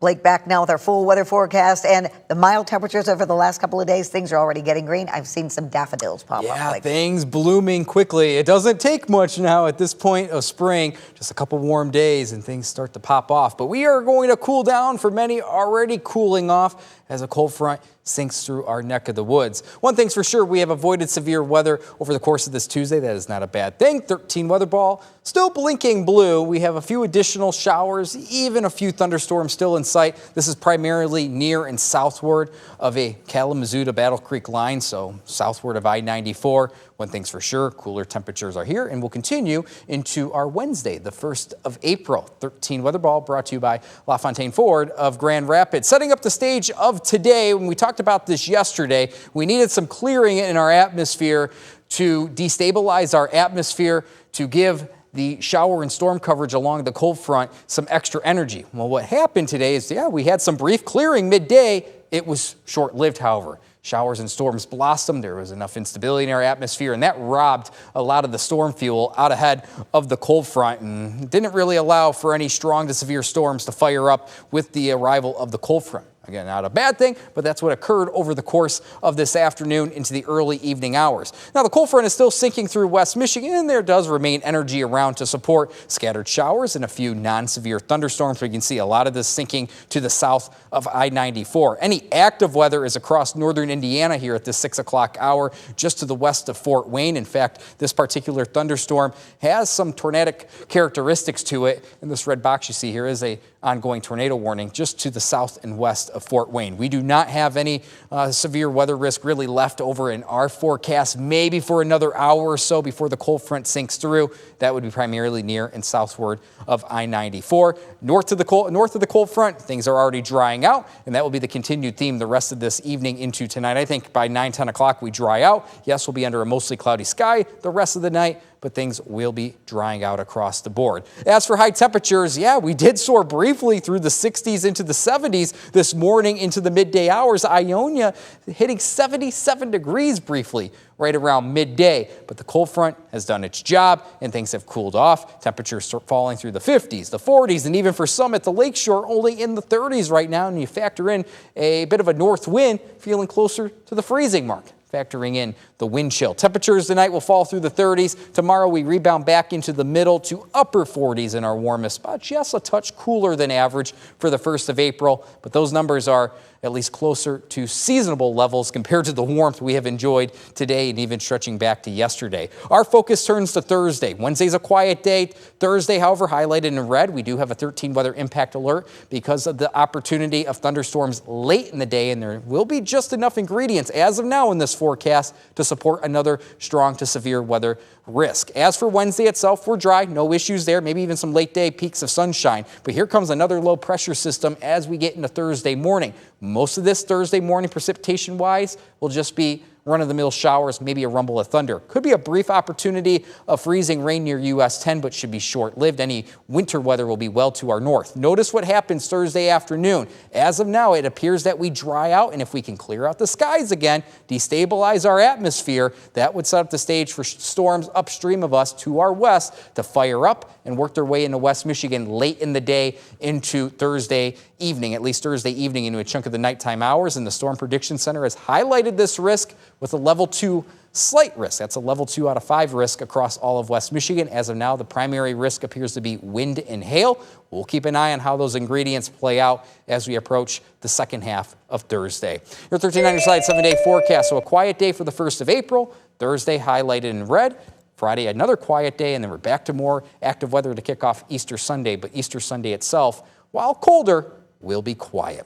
Blake back now with our full weather forecast and the mild temperatures over the last couple of days. Things are already getting green. I've seen some daffodils pop up. Yeah, things blooming quickly. It doesn't take much now at this point of spring. Just a couple warm days and things start to pop off. But we are going to cool down, for many already cooling off as a cold front sinks through our neck of the woods. One thing's for sure, we have avoided severe weather over the course of this Tuesday. That is not a bad thing. 13 weather ball, still blinking blue. We have a few additional showers, even a few thunderstorms still in sight. This is primarily near and southward of a Kalamazoo to Battle Creek line, so southward of I-94. One thing's for sure, cooler temperatures are here and will continue into our Wednesday, the 1st of April. 13 weather ball brought to you by LaFontaine Ford of Grand Rapids. Setting up the stage of today, when we talked about this yesterday, we needed some clearing in our atmosphere to destabilize our atmosphere, to give the shower and storm coverage along the cold front some extra energy. Well, what happened today is, we had some brief clearing midday. It was short-lived, however. Showers and storms blossomed. There was enough instability in our atmosphere, and that robbed a lot of the storm fuel out ahead of the cold front and didn't really allow for any strong to severe storms to fire up with the arrival of the cold front. Again, not a bad thing, but that's what occurred over the course of this afternoon into the early evening hours. Now, the cold front is still sinking through West Michigan, and there does remain energy around to support scattered showers and a few non-severe thunderstorms. We can see a lot of this sinking to the south of I-94. Any active weather is across northern Indiana here at this 6 o'clock hour, just to the west of Fort Wayne. In fact, this particular thunderstorm has some tornadic characteristics to it, and this red box you see here is a ongoing tornado warning just to the south and west of Fort Wayne. We do not have any severe weather risk really left over in our forecast, maybe for another hour or so before the cold front sinks through. That would be primarily near and southward of I-94. North of the cold front, things are already drying out, and that will be the continued theme the rest of this evening into tonight. I think by 9, 10 o'clock we dry out. Yes, we'll be under a mostly cloudy sky the rest of the night, but things will be drying out across the board. As for high temperatures, we did soar briefly through the 60s into the 70s this morning into the midday hours. Ionia hitting 77 degrees briefly right around midday, but the cold front has done its job and things have cooled off. Temperatures start falling through the 50s, the 40s, and even for some at the lakeshore, only in the 30s right now. And you factor in a bit of a north wind, feeling closer to the freezing mark, factoring in the wind chill. Temperatures tonight will fall through the 30s. Tomorrow we rebound back into the middle to upper 40s in our warmest spots. Yes, a touch cooler than average for the 1st of April, but those numbers are at least closer to seasonable levels compared to the warmth we have enjoyed today and even stretching back to yesterday. Our focus turns to Thursday. Wednesday's a quiet day. Thursday, however, highlighted in red. We do have a 13 weather impact alert because of the opportunity of thunderstorms late in the day, and there will be just enough ingredients as of now in this forecast to support another strong to severe weather risk. As for Wednesday itself, we're dry, no issues there, maybe even some late day peaks of sunshine. But here comes another low pressure system as we get into Thursday morning. Most of this Thursday morning precipitation wise will just be run-of-the-mill showers, maybe a rumble of thunder. Could be a brief opportunity of freezing rain near US 10, but should be short-lived. Any winter weather will be well to our north. Notice what happens Thursday afternoon. As of now, it appears that we dry out, and if we can clear out the skies again, destabilize our atmosphere, that would set up the stage for storms upstream of us to our west to fire up and work their way into West Michigan late in the day into Thursday evening, at least Thursday evening into a chunk of the nighttime hours. And the Storm Prediction Center has highlighted this risk with a level 2 slight risk. That's a level 2 out of 5 risk across all of West Michigan. As of now, the primary risk appears to be wind and hail. We'll keep an eye on how those ingredients play out as we approach the second half of Thursday. Your 13 on your side 7-day forecast. So a quiet day for the 1st of April. Thursday highlighted in red. Friday, another quiet day, and then we're back to more active weather to kick off Easter Sunday. But Easter Sunday itself, while colder, will be quiet.